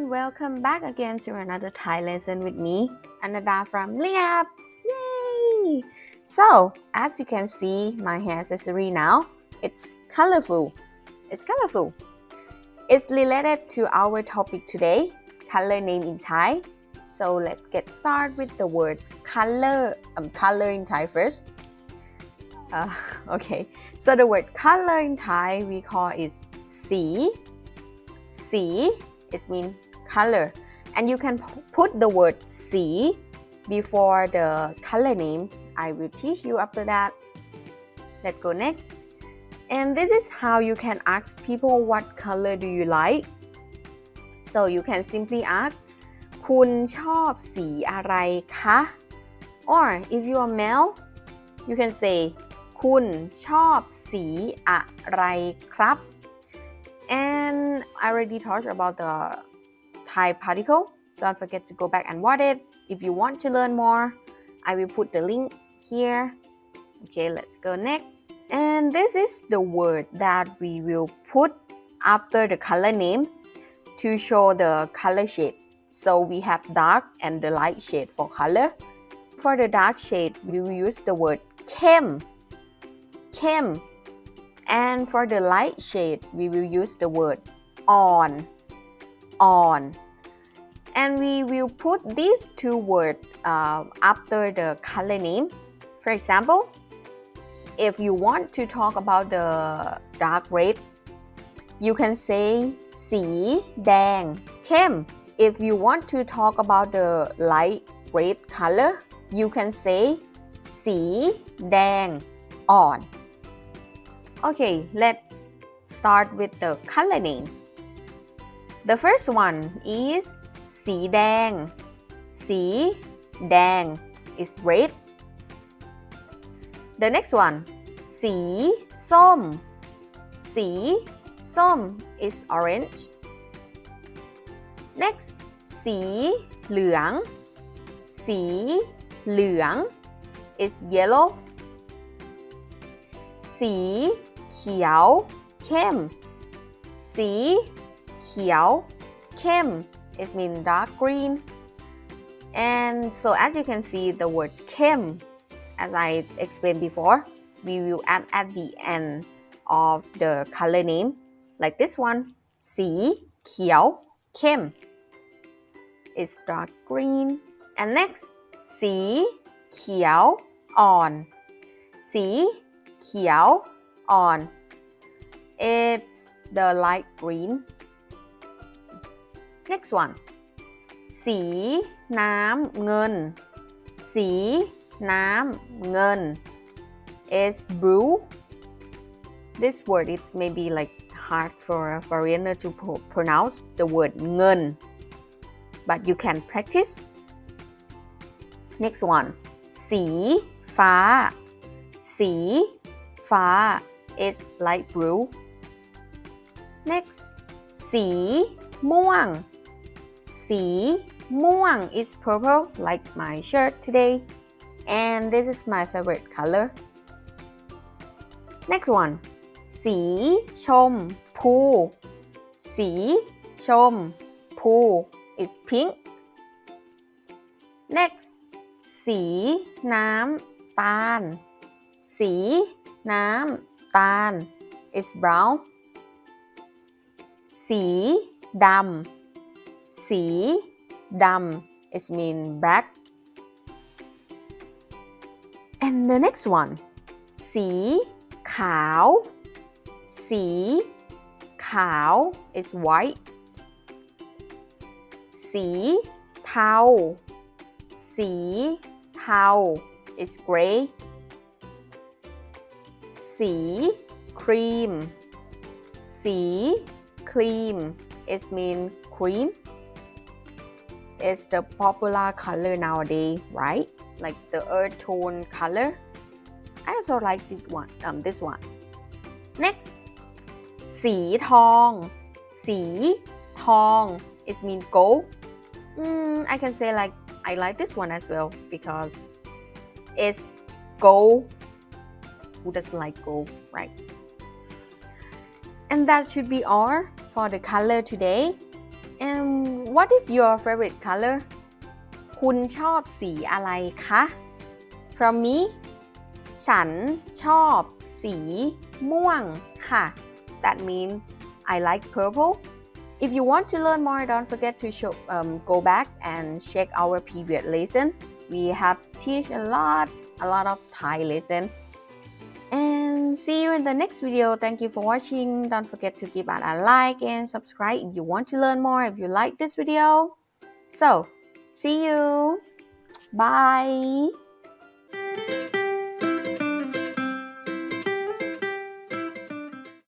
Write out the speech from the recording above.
everyone, welcome back again to another Thai lesson with me, Ananda from Ling app. Yay! So, as you can see, my hair accessory now, it's colorful. It's related to our topic today, color name in Thai. So, let's get started with the word color. Color in Thai first. Okay, so the word color in Thai we call is sǐi. Sǐi is mean color, and you can put the word sǐi before the color name. I will teach you after that. Let's go next. And this is how you can ask people what color do you like. So you can simply ask คุณชอบสีอะไรคะ or if you are male you can say คุณชอบสีอะไรครับ and I already talked about the Thai particle. Don't forget to go back and watch it. If you want to learn more, I will put the link here. Okay, let's go next. And this is the word that we will put after the color name to show the color shade. So we have dark and the light shade for color. For the dark shade, we will use the word เข้ม and for the light shade, we will use the word อ่อน and we will put these two words after the color name. For example, if you want to talk about the dark red, you can say สีแดงเข้ม. If you want to talk about the light red color, you can say สีแดงอ่อน Okay, let's start with the color name. The first one is สีแดง สีแดง is red. The next one สีส้ม สีส้ม is orange. Next สีเหลือง สีเหลือง is yellow. สีเขียวเข้ม สีเขียวเข้ม is mean dark green. And so as you can see the word เข้ม as I explained before, we will add at the end of the color name like this one สีเขียวเข้ม is dark green. And next สีเขียวอ่อน สีเขียวอ่อน it's the light green. Next one สีน้ำเงิน สีน้ำเงิน is blue. This word is maybe like hard for a foreigner to pronounce the word เงิน but you can practice. Next one สีฟ้า สีฟ้า is light blue. Next สีม่วง สีม่วง is purple like my shirt today, and this is my favorite color. Next one สีชมพู สีชมพู is pink. Next สีน้ำตาล สีน้ำตาล is brown. สีดำ สีดำ is mean black. And the next one สีขาว สีขาว is white. สีเทา สีเทา is gray. สีครีม สีครีม is mean cream. It's the popular color nowadays, right? Like the earth tone color. I also like this one. Next สีทอง สีทอง is mean gold. I can say like I like this one as well because it's gold. Who doesn't like gold, right? And that should be all for the color today. And what is your favorite color คุณชอบสีอะไรคะ from me ฉันชอบสีม่วงค่ะ that means I like purple. If you want to learn more, don't forget to go back and check our previous lesson. We have teach a lot of Thai lesson. And see you in the next video. Thank you for watching. Don't forget to give us a like and subscribe if you want to learn more, if you like this video. So, see you. Bye.